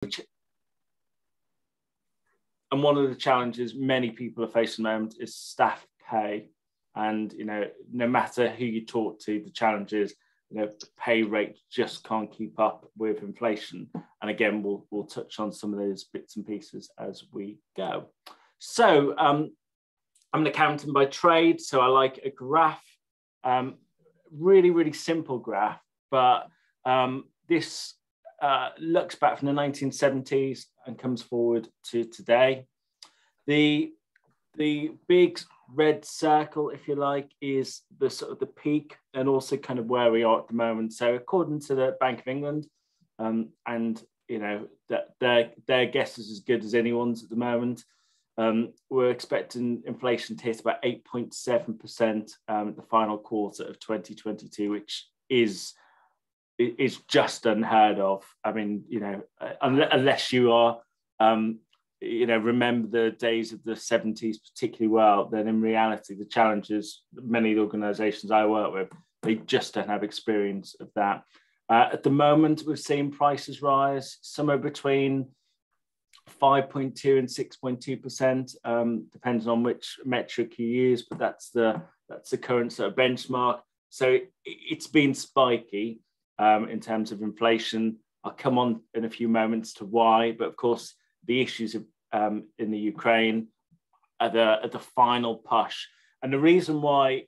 And one of the challenges many people are facing at the moment is staff pay. And, no matter who you talk to, the challenge is, the pay rate just can't keep up with inflation. And again, we'll touch on some of those bits and pieces as we go. So I'm an accountant by trade, so I like a graph, really, really simple graph, but this looks back from the 1970s and comes forward to today. The big red circle, if you like, is the sort of the peak and also kind of where we are at the moment. So according to the Bank of England, and that their guess is as good as anyone's at the moment, we're expecting inflation to hit about 8.7% the final quarter of 2022, which is just unheard of. I mean, unless you are, remember the days of the 70s particularly well, then in reality, the challenges, many of the organisations I work with, they just don't have experience of that. At the moment, we've seen prices rise somewhere between 5.2 and 6.2%, depends on which metric you use, but that's the current sort of benchmark. So it's been spiky in terms of inflation. I'll come on in a few moments to why, but of course the issues of, in the Ukraine are the final push. And the reason why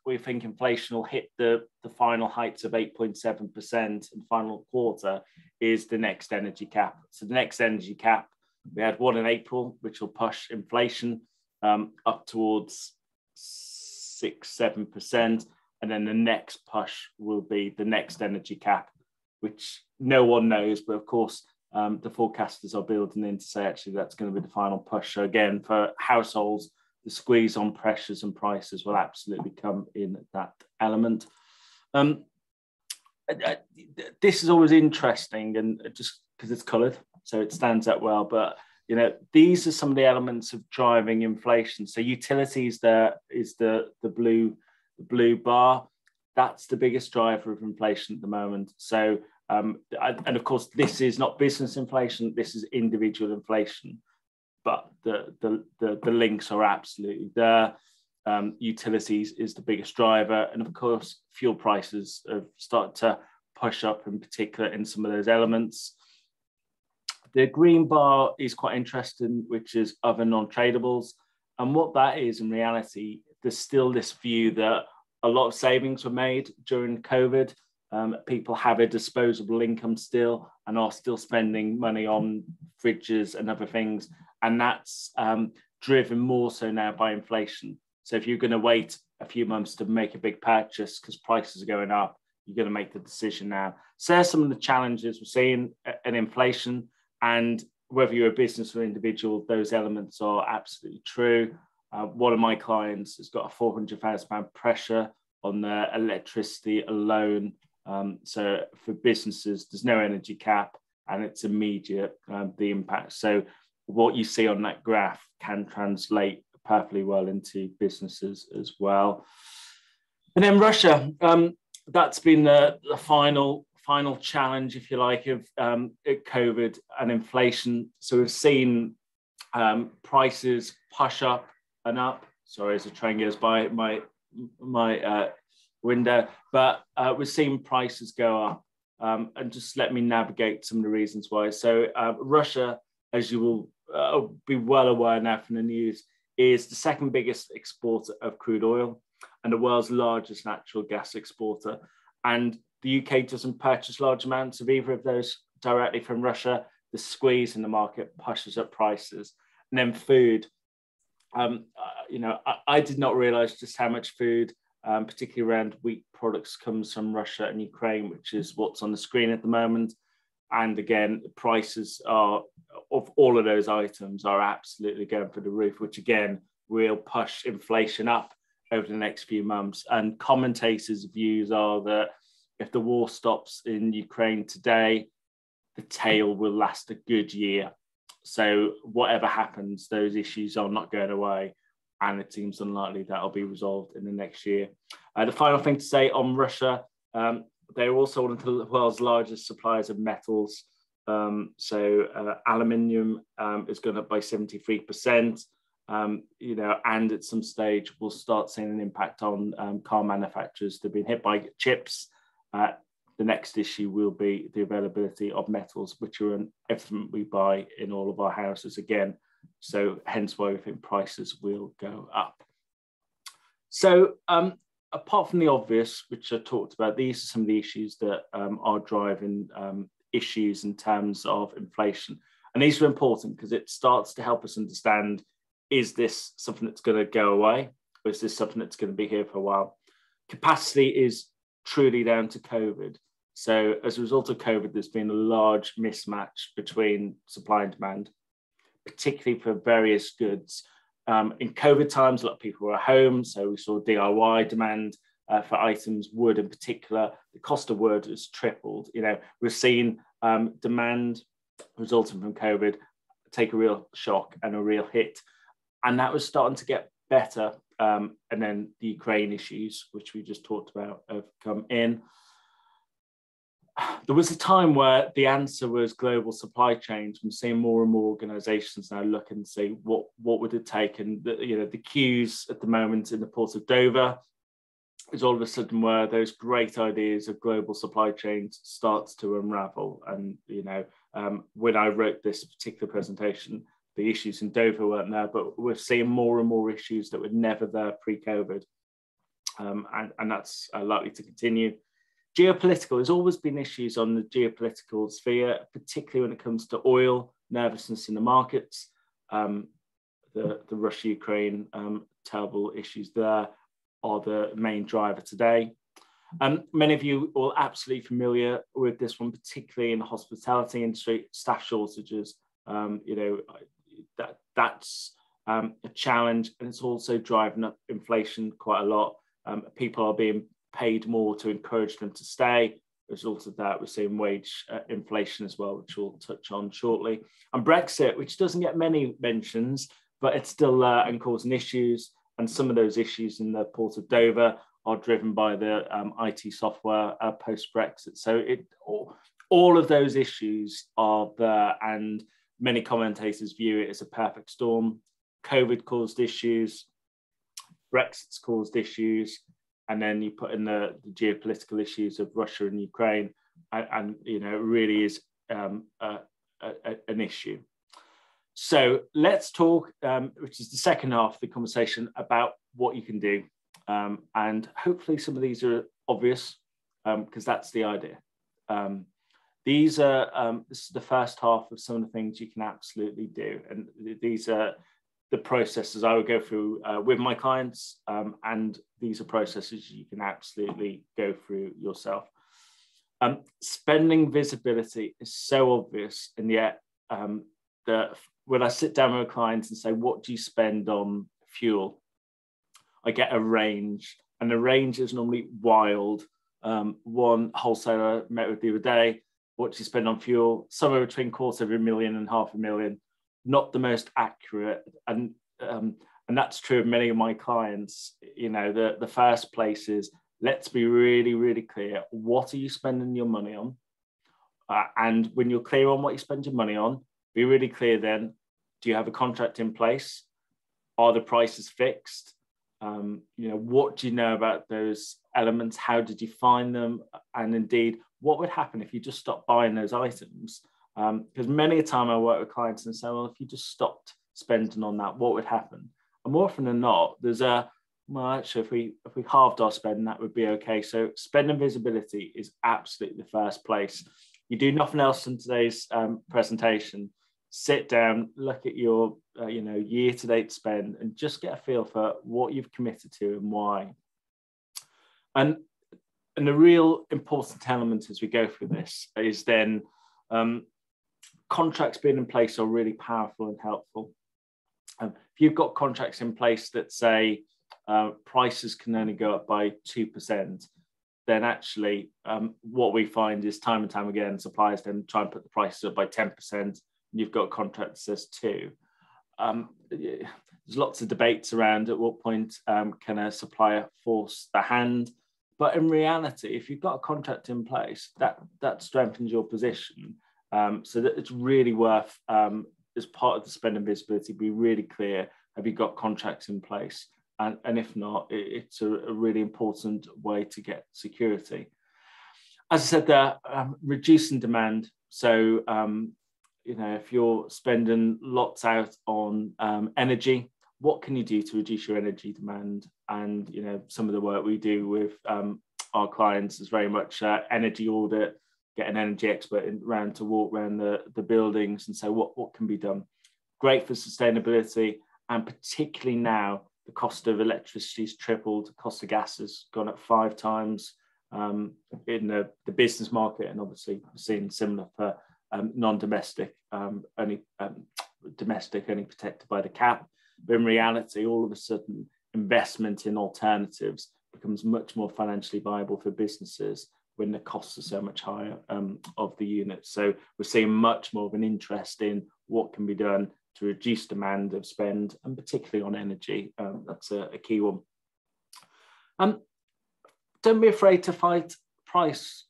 we think inflation will hit the final heights of 8.7% in the final quarter is the next energy cap. So the next energy cap, we had one in April, which will push inflation up towards 6-7%. And then the next push will be the next energy cap, which no one knows. But of course, the forecasters are building in to say, actually, that's going to be the final push. So again, for households, the squeeze on pressures and prices will absolutely come in that element. This is always interesting, and just because it's coloured, so it stands out well. But these are some of the elements of driving inflation. So utilities, there is the blue bar. That's the biggest driver of inflation at the moment. So and of course, this is not business inflation. This is individual inflation. But the links are absolutely there. Utilities is the biggest driver. And of course, fuel prices have started to push up, in particular in some of those elements. The green bar is quite interesting, which is other non-tradables. And what that is in reality, there's still this view that a lot of savings were made during COVID. People have a disposable income still and are still spending money on fridges and other things. And that's driven more so now by inflation. So if you're going to wait a few months to make a big purchase because prices are going up, you're going to make the decision now. So there's some of the challenges we're seeing in inflation. And whether you're a business or individual, those elements are absolutely true. One of my clients has got a £400,000 pressure on their electricity alone. So for businesses, there's no energy cap and it's immediate, the impact. So what you see on that graph can translate perfectly well into businesses as well. And then Russia, that's been the final challenge, if you like, of COVID and inflation. So we've seen prices push up and up. Sorry, as the train goes by my window, but we've seen prices go up. And just let me navigate some of the reasons why. So Russia, as you will be well aware now from the news, is the second biggest exporter of crude oil and the world's largest natural gas exporter. And the UK doesn't purchase large amounts of either of those directly from Russia. The squeeze in the market pushes up prices. And then food. I did not realize just how much food, particularly around wheat products, comes from Russia and Ukraine, which is what's on the screen at the moment. And again, the prices of all of those items are absolutely going through the roof, which again will push inflation up over the next few months. And commentators' views are that if the war stops in Ukraine today, the tail will last a good year. So whatever happens, those issues are not going away. And it seems unlikely that'll be resolved in the next year. The final thing to say on Russia, they're also one of the world's largest suppliers of metals. Aluminium is going up by 73%. And at some stage we'll start seeing an impact on car manufacturers that have been hit by chips. The next issue will be the availability of metals, which are in everything we buy in all of our houses again. So hence why we think prices will go up. So apart from the obvious, which I talked about, these are some of the issues that are driving issues in terms of inflation. And these are important because it starts to help us understand, is this something that's going to go away? Or is this something that's going to be here for a while? Capacity is truly down to COVID. So as a result of COVID, there's been a large mismatch between supply and demand, particularly for various goods. In COVID times, a lot of people were at home, so we saw DIY demand for items, wood in particular. The cost of wood has tripled. We're seeing demand resulting from COVID take a real shock and a real hit. And that was starting to get better. And then the Ukraine issues, which we just talked about, have come in. There was a time where the answer was global supply chains. I'm seeing more and more organizations now look and see what would it take. And the queues at the moment in the port of Dover is all of a sudden where those great ideas of global supply chains starts to unravel. And, when I wrote this particular presentation, the issues in Dover weren't there, but we're seeing more and more issues that were never there pre-COVID. And that's likely to continue. Geopolitical, there's always been issues on the geopolitical sphere, particularly when it comes to oil, nervousness in the markets, the Russia-Ukraine terrible issues there are the main driver today. Many of you are absolutely familiar with this one, particularly in the hospitality industry, staff shortages. That's a challenge, and it's also driving up inflation quite a lot. People are being paid more to encourage them to stay. As a result of that, we're seeing wage inflation as well, which we'll touch on shortly. And Brexit, which doesn't get many mentions, but it's still there and causing issues. And some of those issues in the port of Dover are driven by the IT software post-Brexit. So all of those issues are there, and many commentators view it as a perfect storm. COVID caused issues, Brexit's caused issues, and then you put in the geopolitical issues of Russia and Ukraine, and it really is an issue. So let's talk, which is the second half of the conversation, about what you can do. And hopefully some of these are obvious, because that's the idea. This is the first half of some of the things you can absolutely do. And these are the processes I would go through with my clients, and these are processes you can absolutely go through yourself. Spending visibility is so obvious, and yet that when I sit down with clients and say, what do you spend on fuel? I get a range, and the range is normally wild. One wholesaler I met with the other day, what do you spend on fuel? Somewhere between $250,000 and $500,000. Not the most accurate, and that's true of many of my clients. The first place is, let's be really, really clear. What are you spending your money on? And when you're clear on what you spend your money on, be really clear then, do you have a contract in place? Are the prices fixed? What do you know about those elements? How did you find them? And indeed, what would happen if you just stopped buying those items? Because many a time I work with clients and say, well, if you just stopped spending on that, what would happen? And more often than not, there's actually, if we halved our spend, that would be okay. So spending visibility is absolutely the first place. You do nothing else in today's presentation. Sit down, look at your year-to-date spend, and just get a feel for what you've committed to and why. And the real important element as we go through this is then contracts being in place are really powerful and helpful. If you've got contracts in place that say prices can only go up by 2%, then actually what we find is time and time again, suppliers then try and put the prices up by 10%. You've got a contract that says 2. There's lots of debates around at what point can a supplier force the hand. But in reality, if you've got a contract in place, that strengthens your position. So that it's really worth, as part of the spend and visibility, be really clear, have you got contracts in place? And if not, it's a really important way to get security. As I said there, reducing demand. So, if you're spending lots out on energy, what can you do to reduce your energy demand? And, some of the work we do with our clients is very much energy audit, get an energy expert around to walk around the buildings and say what can be done. Great for sustainability, and particularly now, the cost of electricity has tripled, the cost of gas has gone up 5 times in the business market, and obviously we're seeing similar for non-domestic, domestic only protected by the cap. But in reality, all of a sudden, investment in alternatives becomes much more financially viable for businesses when the costs are so much higher of the units. So we're seeing much more of an interest in what can be done to reduce demand of spend, and particularly on energy. That's a key one. Don't be afraid to fight price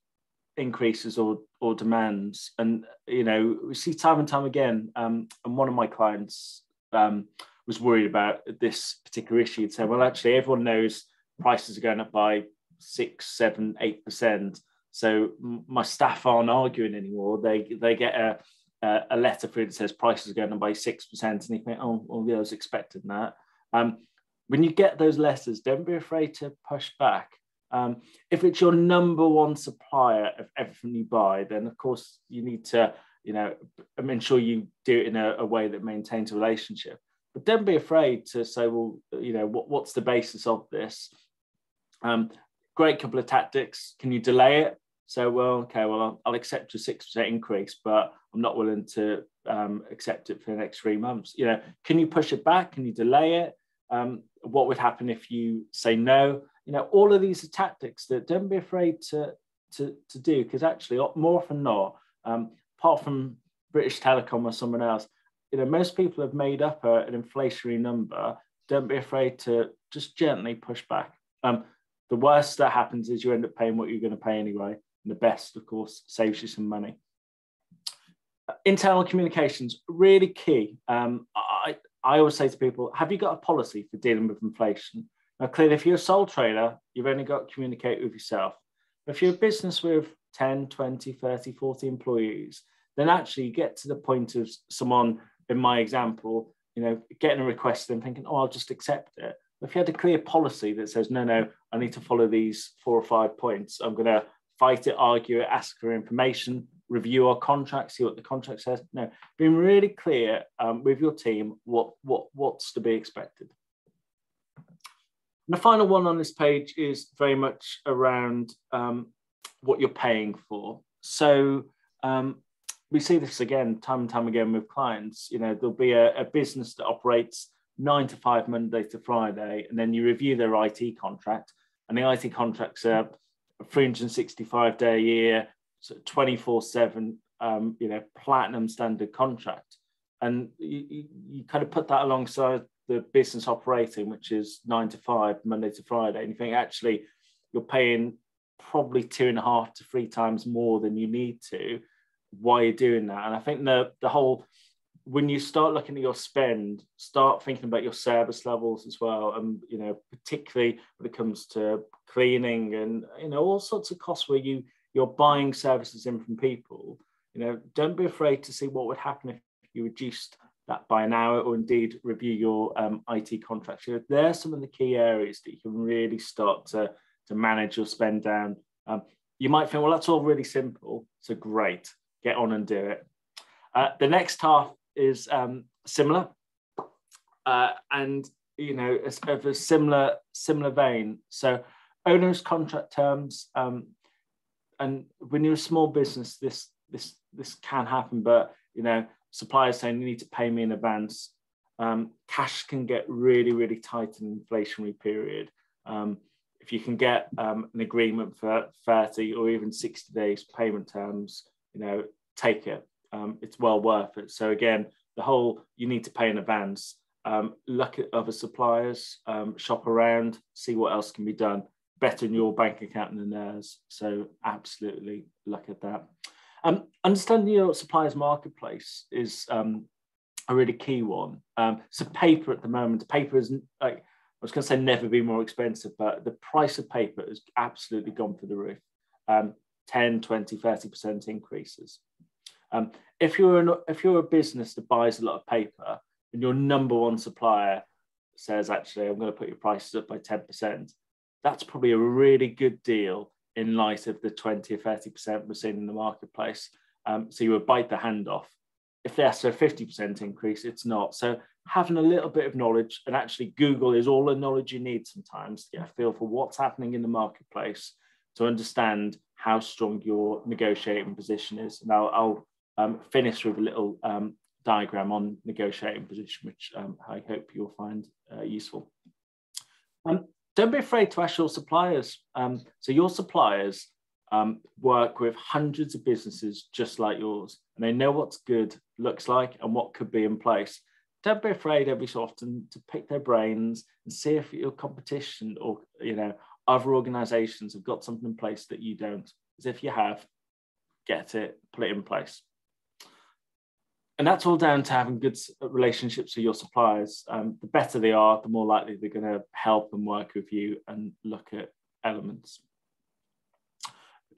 increases or demands. And, we see time and time again, and one of my clients was worried about this particular issue. He'd say, well, actually, everyone knows prices are going up by 6, 7, 8%. So my staff aren't arguing anymore. They get a letter through that says prices are going up by 6%, and you think, oh, well, yeah, I was expecting that. When you get those letters, don't be afraid to push back. If it's your number one supplier of everything you buy, then of course you need to, ensure you do it in a way that maintains a relationship. But don't be afraid to say, well, what's the basis of this? Great couple of tactics. Can you delay it? So, well, okay, well, I'll accept a 6% increase, but I'm not willing to accept it for the next 3 months. Can you push it back? Can you delay it? What would happen if you say no? All of these are tactics that don't be afraid to do, because actually, more often than not, apart from British Telecom or someone else, most people have made up an inflationary number. Don't be afraid to just gently push back. The worst that happens is you end up paying what you're going to pay anyway. And the best, of course, saves you some money. Internal communications, really key. I always say to people, have you got a policy for dealing with inflation? Now, clearly, if you're a sole trader, you've only got to communicate with yourself. But if you're a business with 10, 20, 30, 40 employees, then actually you get to the point of someone, in my example, getting a request and thinking, oh, I'll just accept it. But if you had a clear policy that says, no, I need to follow these 4 or 5 points, I'm going to fight it, argue it, ask for information, review our contract, see what the contract says. No, being really clear with your team what's to be expected. And the final one on this page is very much around what you're paying for. So we see this again, time and time again with clients. There'll be a business that operates 9 to 5, Monday to Friday, and then you review their IT contract, and the IT contracts are 365-day a year, so 24/7, platinum standard contract. And you kind of put that alongside the business operating, which is 9 to 5, Monday to Friday, and you think actually you're paying probably 2.5 to 3 times more than you need to. Why are you doing that? And I think the whole, when you start looking at your spend, start thinking about your service levels as well, and particularly when it comes to cleaning and all sorts of costs where you're buying services in from people. Don't be afraid to see what would happen if you reduced that by an hour, or indeed review your IT contracts. There are some of the key areas that you can really start to manage your spend down. You might think, well, that's all really simple. So great, get on and do it. The next half is similar, and it's of a similar vein. So owners' contract terms, and when you're a small business, this can happen. But suppliers saying you need to pay me in advance. Cash can get really, really tight in an inflationary period. If you can get an agreement for 30 or even 60 days payment terms, take it. It's well worth it. So again, the whole, you need to pay in advance. Look at other suppliers, shop around, see what else can be done. Better in your bank account than theirs. So absolutely look at that. Understanding your supplier's marketplace is a really key one. So paper at the moment, paper isn't like, I was going to say never been more expensive, but the price of paper has absolutely gone through the roof. 10, 20, 30% increases. If you're a business that buys a lot of paper and your number one supplier says, actually, I'm going to put your prices up by 10%, that's probably a really good deal in light of the 20 or 30% we're seeing in the marketplace. So you would bite the hand off. If they ask for a 50% increase, it's not. So having a little bit of knowledge, and actually Google is all the knowledge you need sometimes to get a feel for what's happening in the marketplace to understand how strong your negotiating position is. And I'll finish with a little diagram on negotiating position, which I hope you'll find useful. Don't be afraid to ask your suppliers. So your suppliers work with hundreds of businesses just like yours, and they know what's good looks like and what could be in place. Don't be afraid every so often to pick their brains and see if your competition or other organizations have got something in place that you don't. Because if you have, get it, put it in place. And that's all down to having good relationships with your suppliers. The better they are, the more likely they're going to help and work with you and look at elements.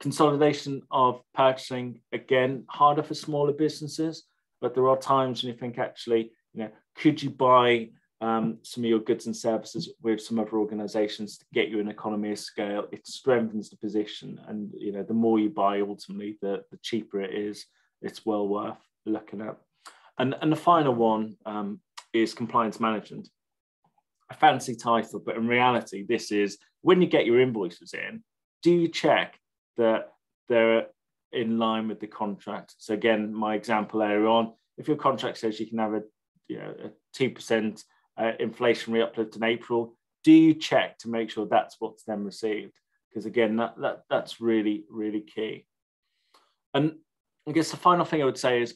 Consolidation of purchasing, again, harder for smaller businesses, but there are times when you think, actually, could you buy some of your goods and services with some other organizations to get you an economy of scale? It strengthens the position, and the more you buy, ultimately, the cheaper it is. It's well worth looking at. And the final one is compliance management. A fancy title, but in reality, this is when you get your invoices in, do you check that they're in line with the contract? So again, my example earlier on, if your contract says you can have a 2% inflationary uplift in April, do you check to make sure that's what's then received? Because again, that's really, really key. And I guess the final thing I would say is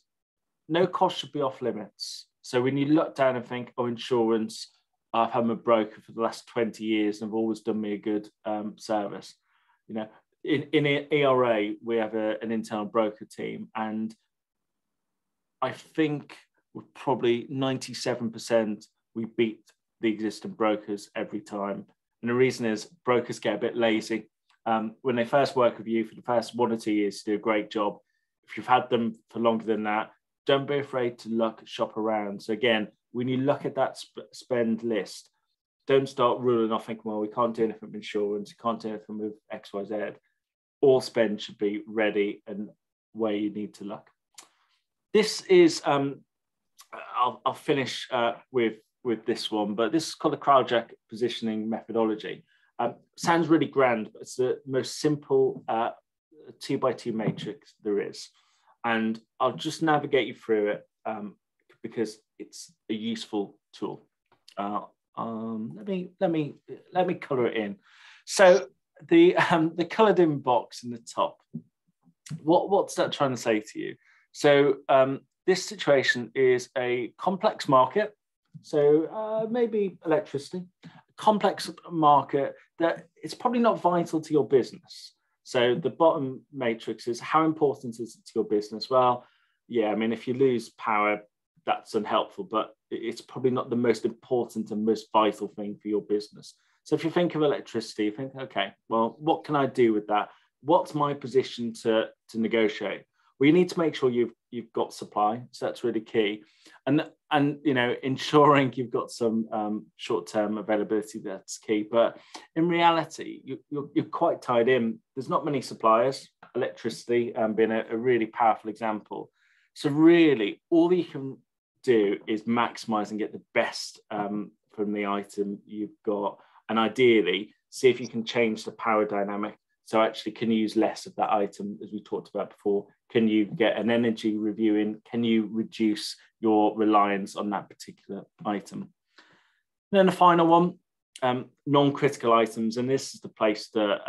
no cost should be off limits. So when you look down and think, oh, insurance, I've had a broker for the last 20 years and have always done me a good service. In ERA, we have an internal broker team, and I think we're probably 97% we beat the existing brokers every time. And the reason is brokers get a bit lazy. When they first work with you for the first 1 or 2 years, do a great job. If you've had them for longer than that, don't be afraid to shop around. So again, when you look at that spend list, don't start ruling off thinking, well, we can't do anything with insurance, we can't do anything with X, Y, Z. All spend should be ready and where you need to look. This is, I'll finish with this one, but this is called the Crowdjack positioning methodology. Sounds really grand, but it's the most simple 2x2 matrix there is. And I'll just navigate you through it because it's a useful tool. Let me color it in. So the colored in box in the top, what's that trying to say to you? So this situation is a complex market. So maybe electricity, a complex market that it's probably not vital to your business. So the bottom matrix is how important is it to your business? Well, yeah, I mean, if you lose power, that's unhelpful, but it's probably not the most important and most vital thing for your business. So if you think of electricity, you think, okay, well, what can I do with that? What's my position to negotiate? Well, you need to make sure you've got supply, so that's really key, and ensuring you've got some short-term availability, that's key. But in reality, you're quite tied in. There's not many suppliers. Electricity being a really powerful example. So really, all you can do is maximize and get the best from the item you've got, and ideally see if you can change the power dynamic. So actually, can you use less of that item, as we talked about before? Can you get an energy review in? Can you reduce your reliance on that particular item? And then the final one, non-critical items. And this is the place that,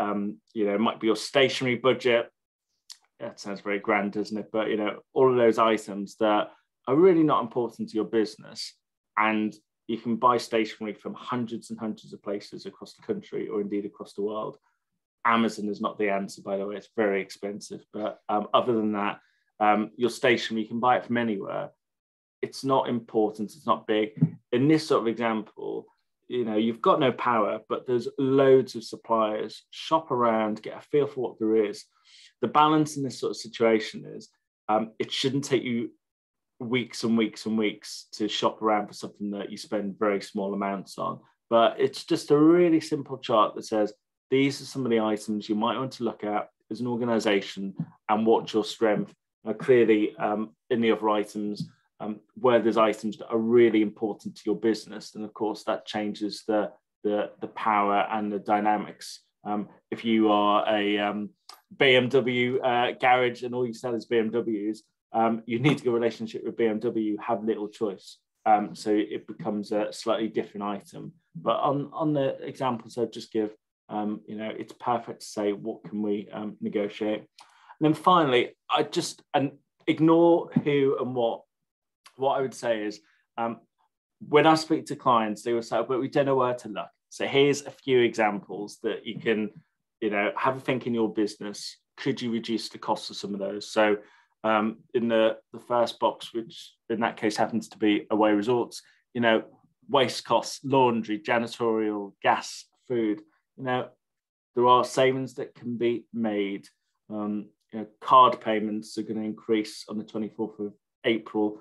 it might be your stationery budget. That sounds very grand, doesn't it? But, all of those items that are really not important to your business. And you can buy stationery from hundreds and hundreds of places across the country or indeed across the world. Amazon is not the answer, by the way. It's very expensive. But other than that, your stationery, you can buy it from anywhere. It's not important, it's not big. In this sort of example, you've got no power, but there's loads of suppliers. Shop around, get a feel for what there is. The balance in this sort of situation is it shouldn't take you weeks and weeks and weeks to shop around for something that you spend very small amounts on. But it's just a really simple chart that says, these are some of the items you might want to look at as an organization and what's your strength. Clearly, in the other items, where there's items that are really important to your business, and of course that changes the power and the dynamics. If you are a BMW garage and all you sell is BMWs, you need to get a relationship with BMW, you have little choice. So it becomes a slightly different item. But on the examples I just give, it's perfect to say, what can we negotiate? And then finally, and ignore who and what. What I would say is, when I speak to clients, they will say, but we don't know where to look. So here's a few examples that you can, have a think in your business. Could you reduce the cost of some of those? So in the first box, which in that case happens to be away resorts, waste costs, laundry, janitorial, gas, food, there are savings that can be made. Card payments are going to increase on the 24th of April.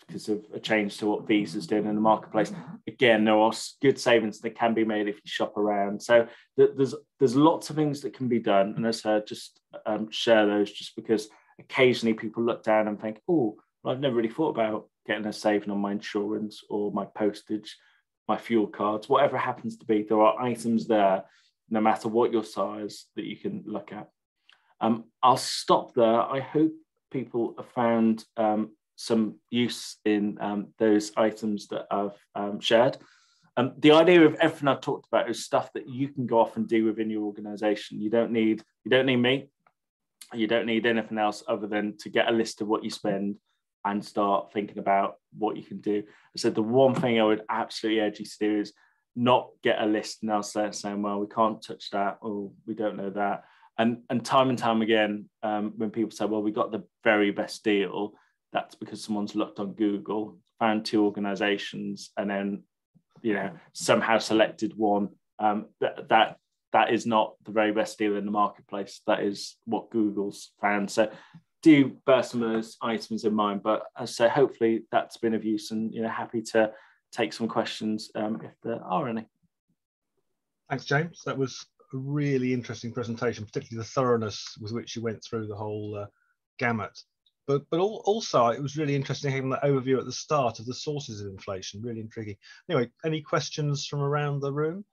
Because of a change to what Visa's doing in the marketplace. Again, there are good savings that can be made if you shop around. So there's lots of things that can be done, and as I just share those, just because occasionally people look down and think, oh, well, I've never really thought about getting a saving on my insurance or my postage, my fuel cards, whatever it happens to be. There are items there, no matter what your size, that you can look at. I'll stop there. I hope people have found some use in those items that I've shared. The idea of everything I've talked about is stuff that you can go off and do within your organization. You don't need me. You don't need anything else other than to get a list of what you spend and start thinking about what you can do. I said the one thing I would absolutely urge you to do is not get a list and now start saying, well, we can't touch that, or we don't know that. And time again, when people say, well, we got the very best deal, that's because someone's looked on Google, found two organizations, and then, somehow selected one. That is not the very best deal in the marketplace. That is what Google's found. So do bear some of those items in mind. But as I say, hopefully that's been of use, and happy to take some questions if there are any. Thanks, James. That was a really interesting presentation, particularly the thoroughness with which you went through the whole gamut. But also, it was really interesting having that overview at the start of the sources of inflation. Really intriguing. Anyway, any questions from around the room?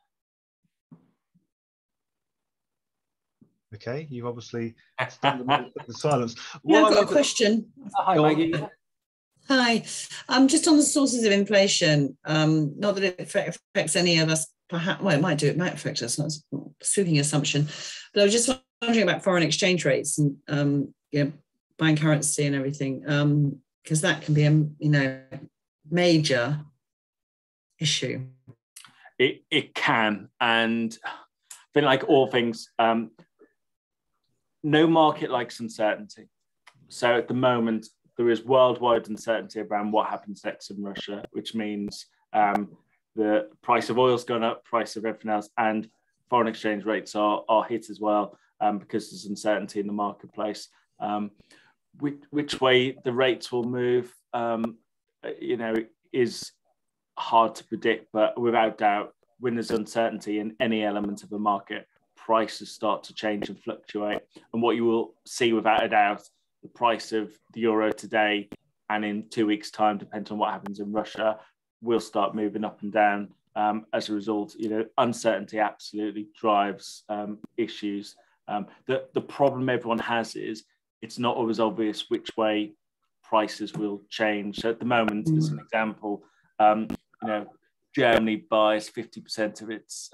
Okay, you've obviously stunned them with the silence. Yeah, I've got a question. Hi, Maggie. Hi. Just on the sources of inflation, not that it affects any of us, perhaps, well, it might do, it might affect us, that's a sweeping assumption. But I was just wondering about foreign exchange rates and buying currency and everything, because that can be a major issue. It can, and I think like all things, no market likes uncertainty. So at the moment, there is worldwide uncertainty around what happens next in Russia, which means the price of oil's gone up, price of everything else, and foreign exchange rates are hit as well because there's uncertainty in the marketplace. Which way the rates will move, is hard to predict, but without doubt, when there's uncertainty in any element of the market, prices start to change and fluctuate. And what you will see without a doubt, the price of the euro today and in 2 weeks' time, depending on what happens in Russia, will start moving up and down. As a result, uncertainty absolutely drives issues. The problem everyone has is it's not always obvious which way prices will change. So at the moment, as an example, Germany buys 50% of its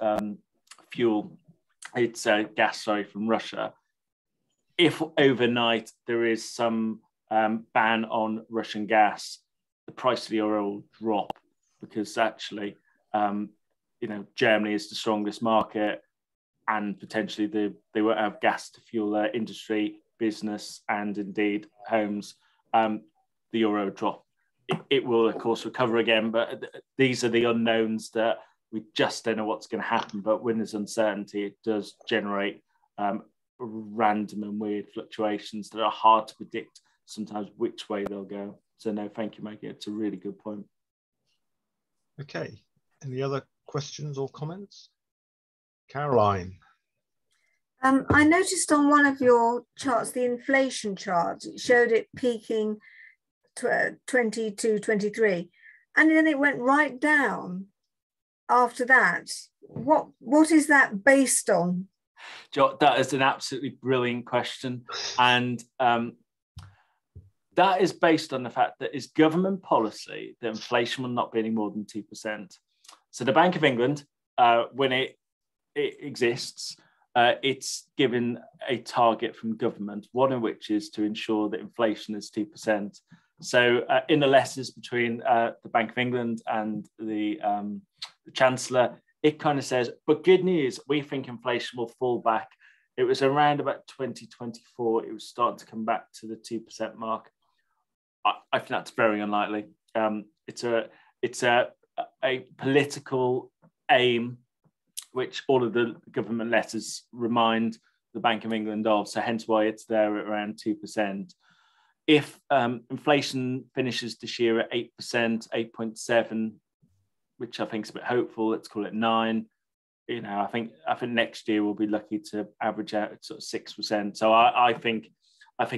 gas, from Russia. If overnight there is some ban on Russian gas, the price of the euro will drop because actually, Germany is the strongest market, and potentially they won't have gas to fuel their industry business and indeed homes, the euro drop. It will, of course, recover again, but these are the unknowns that we just don't know what's going to happen. But when there's uncertainty, it does generate random and weird fluctuations that are hard to predict sometimes which way they'll go. So no, thank you, Maggie. It's a really good point. Okay. Any other questions or comments? Caroline. I noticed on one of your charts, the inflation chart, it showed it peaking 22, 23, and then it went right down after that. What is that based on? That is an absolutely brilliant question. And that is based on the fact that it's government policy that inflation will not be any more than 2%. So the Bank of England, when it exists, it's given a target from government, one of which is to ensure that inflation is 2%. So in the letters between the Bank of England and the Chancellor, it kind of says, but good news, we think inflation will fall back. It was around about 2024, it was starting to come back to the 2% mark. I think that's very unlikely. It's a political aim, which all of the government letters remind the Bank of England of, so hence why it's there at around 2%. If inflation finishes this year at 8%, 8.7, which I think is a bit hopeful, let's call it 9. You know, I think next year we'll be lucky to average out at sort of 6%. So I think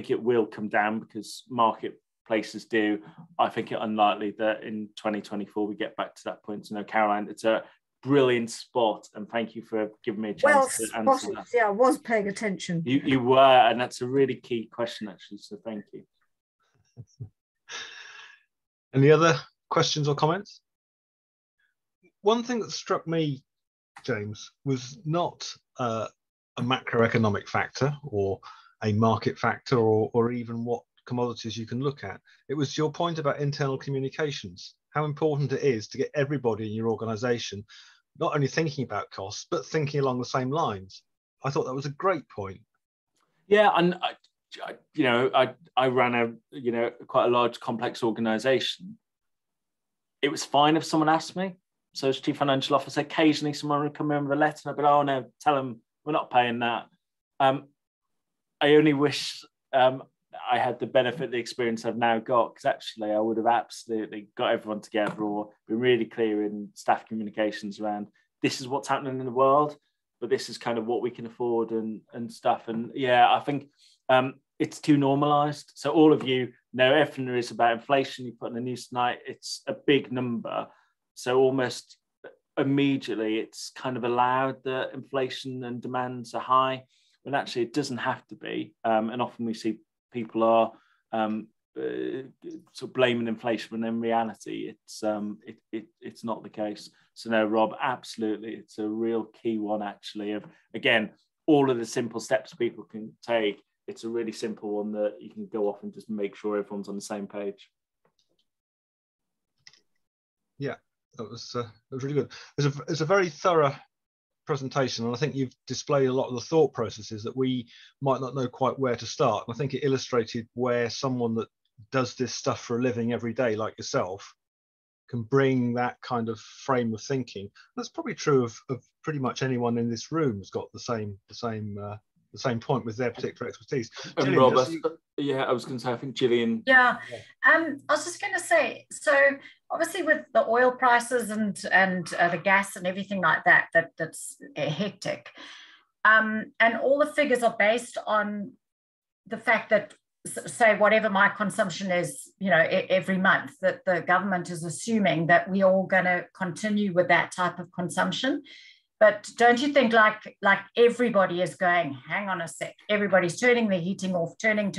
it will come down because marketplaces do. I think it's unlikely that in 2024 we get back to that point. So no, Caroline, it's a brilliant spot, and thank you for giving me a chance to answer that. Yeah, I was paying attention. You were, and that's a really key question actually. So thank you. Any other questions or comments? One thing that struck me, James, was not a macroeconomic factor or a market factor or even what commodities you can look at. It was your point about internal communications, how important it is to get everybody in your organization not only thinking about costs, but thinking along the same lines. I thought that was a great point. Yeah, and I ran quite a large complex organization. It was fine if someone asked me. So as chief financial officer, occasionally someone would come in with a letter and I'd be like, oh no, tell them we're not paying that. I only wish I had the benefit of the experience I've now got, because actually I would have absolutely got everyone together or been really clear in staff communications around this is what's happening in the world, but this is kind of what we can afford and stuff. And yeah, I think it's too normalized. So all of you know everything there is about inflation. You put in the news tonight, it's a big number. So almost immediately it's kind of allowed that inflation and demands are high, when actually it doesn't have to be. And often we see people are sort of blaming inflation, when in reality it's not the case. So no, Rob, absolutely, it's a real key one actually. Of again, all of the simple steps people can take. It's a really simple one that you can go off and just make sure everyone's on the same page. Yeah, that was really good. It's a very thorough presentation, and I think you've displayed a lot of the thought processes that we might not know quite where to start. And I think it illustrated where someone that does this stuff for a living every day, like yourself, can bring that kind of frame of thinking. That's probably true of pretty much anyone in this room who's got the same point with their particular expertise. And Rob, yeah, I was going to say, I think Gillian. Yeah, I was just going to say, so obviously with the oil prices and the gas and everything like that, that's hectic. And all the figures are based on the fact that, say, whatever my consumption is, every month, that the government is assuming that we're all going to continue with that type of consumption. But don't you think like everybody is going, hang on a sec, everybody's turning the heating off, turning,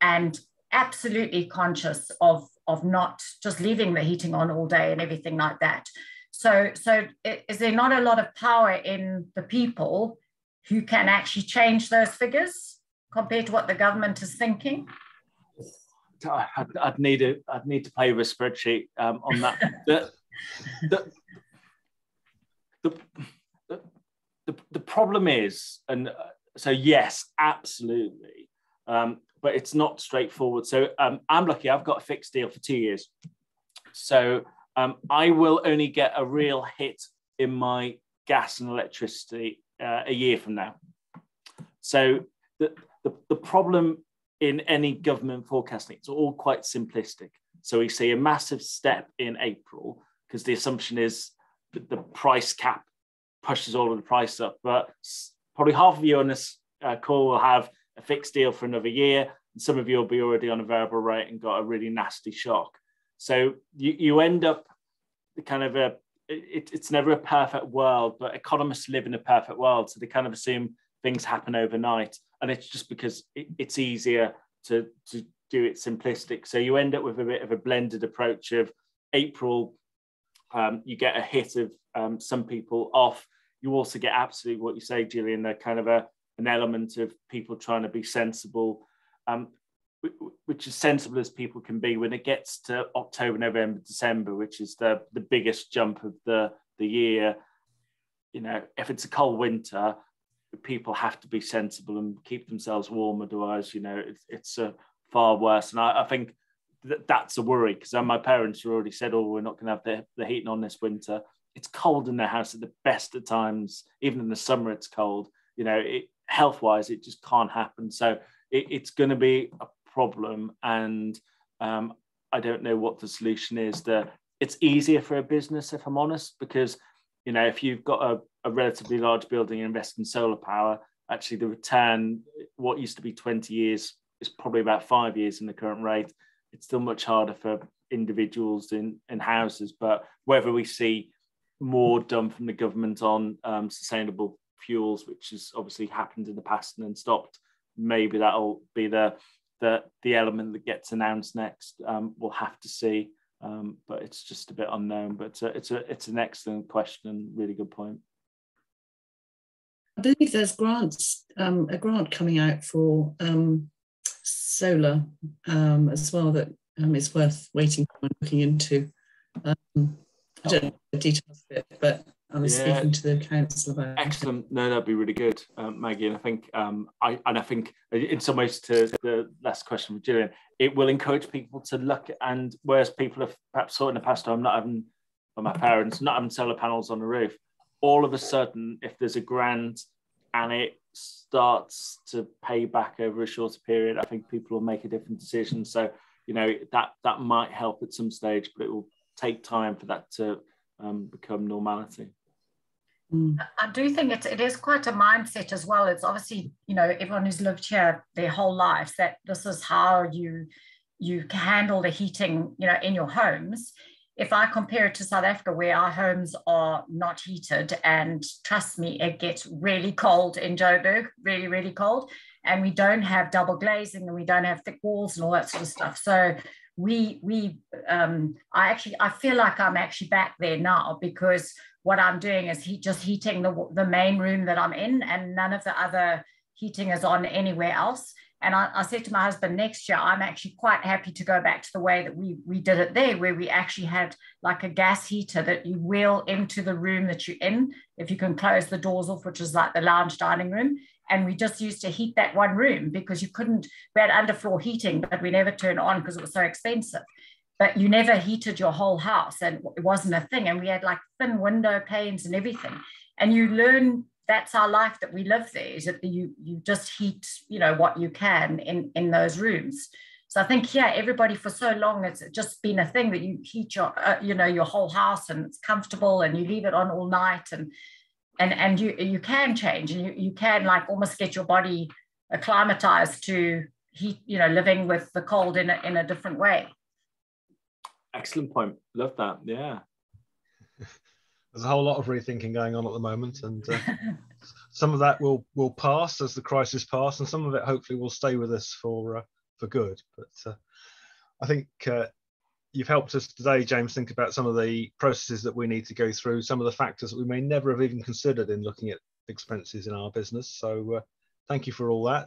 and absolutely conscious of not just leaving the heating on all day and everything like that. So is there not a lot of power in the people who can actually change those figures compared to what the government is thinking? I'd need to play with a spreadsheet on that. The problem is, and so yes, absolutely, but it's not straightforward. So I'm lucky, I've got a fixed deal for 2 years. So I will only get a real hit in my gas and electricity a year from now. So the problem in any government forecasting, it's all quite simplistic. So we see a massive step in April because the assumption is that the price cap pushes all of the price up. But probably half of you on this call will have a fixed deal for another year, and some of you will be already on a variable rate and got a really nasty shock. So you end up kind of it's never a perfect world, but economists live in a perfect world. So they kind of assume things happen overnight. And it's just because it's easier to do it simplistic. So you end up with a bit of a blended approach of April, you get a hit of some people off. You also get absolutely what you say, Gillian, the kind of an element of people trying to be sensible, which is sensible as people can be when it gets to October, November, December, which is the biggest jump of the year. You know, if it's a cold winter, people have to be sensible and keep themselves warm. Otherwise, you know, it's far worse. And I think that's a worry, because my parents have already said, oh, we're not going to have the heating on this winter. It's cold in their house at the best of times. Even in the summer, it's cold. You know, health-wise, it just can't happen. So it's going to be a problem. And I don't know what the solution is. It's easier for a business, if I'm honest, because, you know, if you've got a relatively large building and invest in solar power, actually the return, what used to be 20 years, is probably about 5 years in the current rate. It's still much harder for individuals in houses, but whether we see more done from the government on sustainable fuels, which has obviously happened in the past and then stopped, maybe that'll be the element that gets announced next. We'll have to see, but it's just a bit unknown. But it's an excellent question and really good point. I believe there's a grant coming out for solar as well that is worth waiting for and looking into. I don't know the details of it, but I was speaking to the council about excellent. It. No, that'd be really good, Maggie. And I think I think in some ways, to the last question with Gillian, it will encourage people to look. And whereas people have perhaps thought in the past, I'm not having, or my parents not having solar panels on the roof, all of a sudden, if there's a grant and it starts to pay back over a shorter period, I think people will make a different decision. So, you know, that might help at some stage, but it will take time for that to become normality. I do think it is quite a mindset as well. It's obviously, you know, everyone who's lived here their whole lives, that this is how you handle the heating, you know, in your homes. If I compare it to South Africa, where our homes are not heated, and trust me, it gets really cold in Joburg, really, really cold, and we don't have double glazing and we don't have thick walls and all that sort of stuff. So I feel like I'm actually back there now, because what I'm doing is just heating the main room that I'm in, and none of the other heating is on anywhere else. And I said to my husband, next year, I'm actually quite happy to go back to the way that we did it there, where we actually had like a gas heater that you wheel into the room that you're in, if you can close the doors off, which is like the lounge dining room. And we just used to heat that one room, because we had underfloor heating, but we never turned on because it was so expensive. But you never heated your whole house, and it wasn't a thing. And we had like thin window panes and everything. And you learn that's our life that we live there, is that you just heat, you know, what you can in those rooms. So I think, yeah, everybody for so long, it's just been a thing that you heat your, you know, your whole house, and it's comfortable, and you leave it on all night, and you can change, and you can like almost get your body acclimatized to heat, you know, living with the cold in a different way. Excellent point. Love that. Yeah. There's a whole lot of rethinking going on at the moment, and some of that will pass as the crisis passes, and some of it hopefully will stay with us for good. But I think you've helped us today, James, think about some of the processes that we need to go through, some of the factors that we may never have even considered in looking at expenses in our business. So thank you for all that.